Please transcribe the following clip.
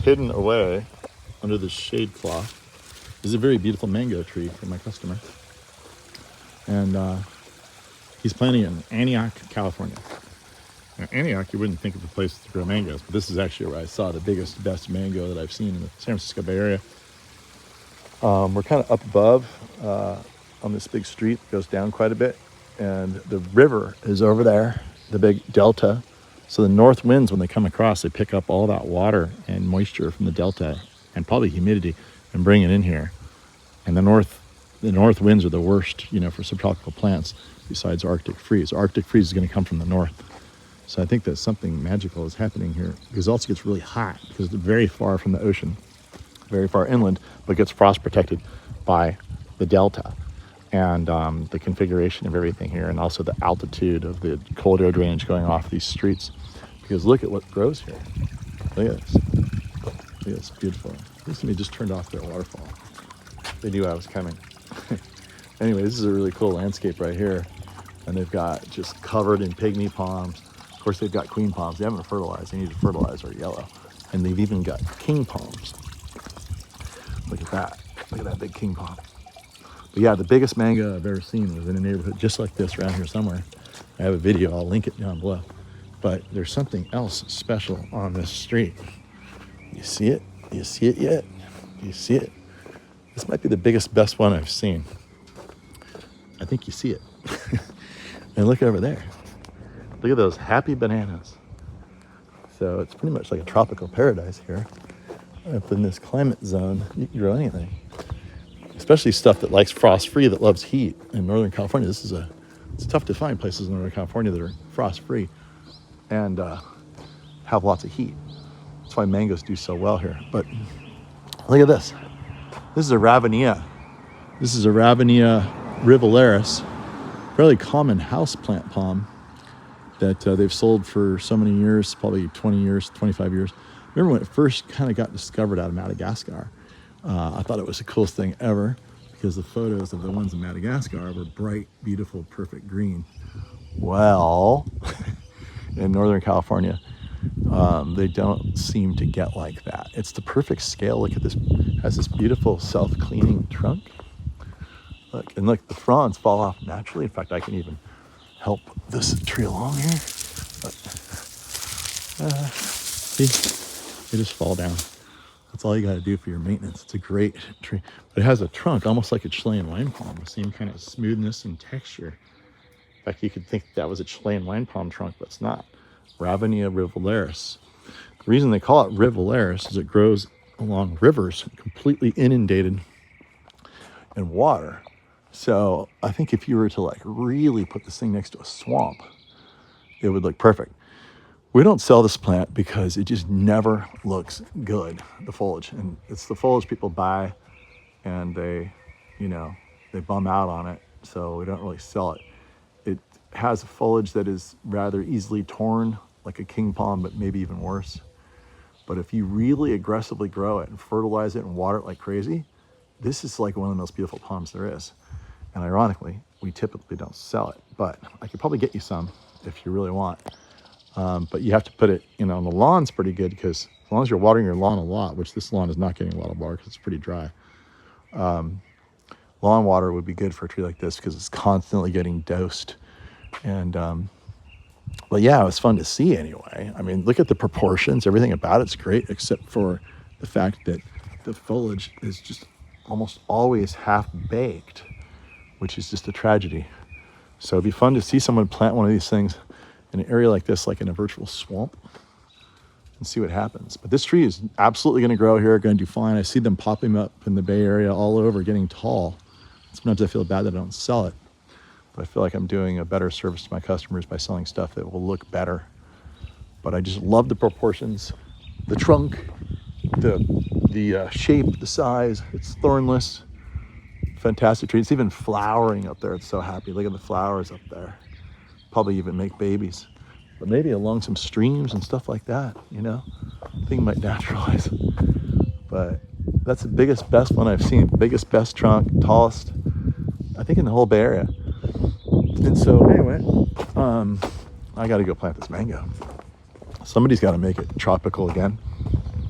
hidden away under the shade cloth is a very beautiful mango tree for my customer. And he's planting it in Antioch, California. Now, Antioch, you wouldn't think of a place to grow mangoes, but this is actually where I saw the biggest, best mango that I've seen in the San Francisco Bay Area. We're kind of up above on this big street that goes down quite a bit, and the river is over there, the big delta. So the north winds, when they come across, they pick up all that water and moisture from the delta and probably humidity and bring it in here. And the north winds are the worst, for subtropical plants besides Arctic freeze. Arctic freeze is going to come from the north. So I think that something magical is happening here, because it also gets really hot because it's very far from the ocean, very far inland, but gets frost protected by the delta and the configuration of everything here, and also the altitude of the cold air drainage going off these streets. Because look at what grows here. Look at this. Look at this, beautiful. Somebody just turned off their waterfall. They knew I was coming. Anyway, this is a really cool landscape right here. And they've got just covered in pygmy palms. Of course, they've got queen palms. They haven't fertilized. They need to fertilize or yellow. And they've even got king palms. Look at that. Look at that big king palm. But yeah, the biggest mango I've ever seen was in a neighborhood just like this around here somewhere. I have a video. I'll link it down below. But there's something else special on this street. You see it? Do you see it yet? Do you see it? This might be the biggest, best one I've seen. I think you see it. And look over there. Look at those happy bananas. So it's pretty much like a tropical paradise here. Up in this climate zone, you can grow anything. Especially stuff that likes frost-free, that loves heat. In Northern California, it's tough to find places in Northern California that are frost-free and have lots of heat. That's why mangoes do so well here. But look at this. This is a Ravenea. This is a Ravenea Rivularis, fairly common houseplant palm that they've sold for so many years, probably 20 years, 25 years. Remember when it first kind of got discovered out of Madagascar? I thought it was the coolest thing ever, because the photos of the ones in Madagascar were bright, beautiful, perfect green. Well, in Northern California, they don't seem to get like that. It's the perfect scale. Look at this. It has this beautiful self-cleaning trunk. Look, and look, the fronds fall off naturally. In fact, I can even help this tree along here. But, see, they just fall down. That's all you got to do for your maintenance. It's a great tree. But it has a trunk almost like a Chilean wine palm, the same kind of smoothness and texture. In fact, you could think that was a Chilean wine palm trunk, but it's not. Ravanea rivularis. The reason they call it rivularis is it grows along rivers completely inundated in water. So I think if you were to really put this thing next to a swamp, it would look perfect. We don't sell this plant because it just never looks good, the foliage. And it's the foliage people buy and they bum out on it. So we don't really sell it. It has a foliage that is rather easily torn, like a king palm, but maybe even worse. But if you really aggressively grow it and fertilize it and water it like crazy, this is like one of the most beautiful palms there is. And ironically, we typically don't sell it, but I could probably get you some if you really want. But you have to put it, on the lawn's pretty good, because as long as you're watering your lawn a lot, which this lawn is not getting a lot of water because it's pretty dry. Lawn water would be good for a tree like this because it's constantly getting dosed. And, but yeah, it was fun to see anyway. I mean, look at the proportions. Everything about it's great, except for the fact that the foliage is just almost always half baked, which is just a tragedy. So it'd be fun to see someone plant one of these things in an area like this, like in a virtual swamp, and see what happens. But this tree is absolutely going to grow here, going to do fine. I see them popping up in the Bay Area all over, getting tall. Sometimes I feel bad that I don't sell it, but I feel like I'm doing a better service to my customers by selling stuff that will look better. But I just love the proportions, the trunk, the shape, the size. It's thornless. Fantastic tree. It's even flowering up there. It's so happy. Look at the flowers up there. Probably even make babies. But maybe along some streams and stuff like that, thing might naturalize. But that's the biggest, best one I've seen. Biggest, best trunk, tallest, I think, in the whole Bay Area. And so anyway, I got to go plant this mango. Somebody's got to make it tropical again.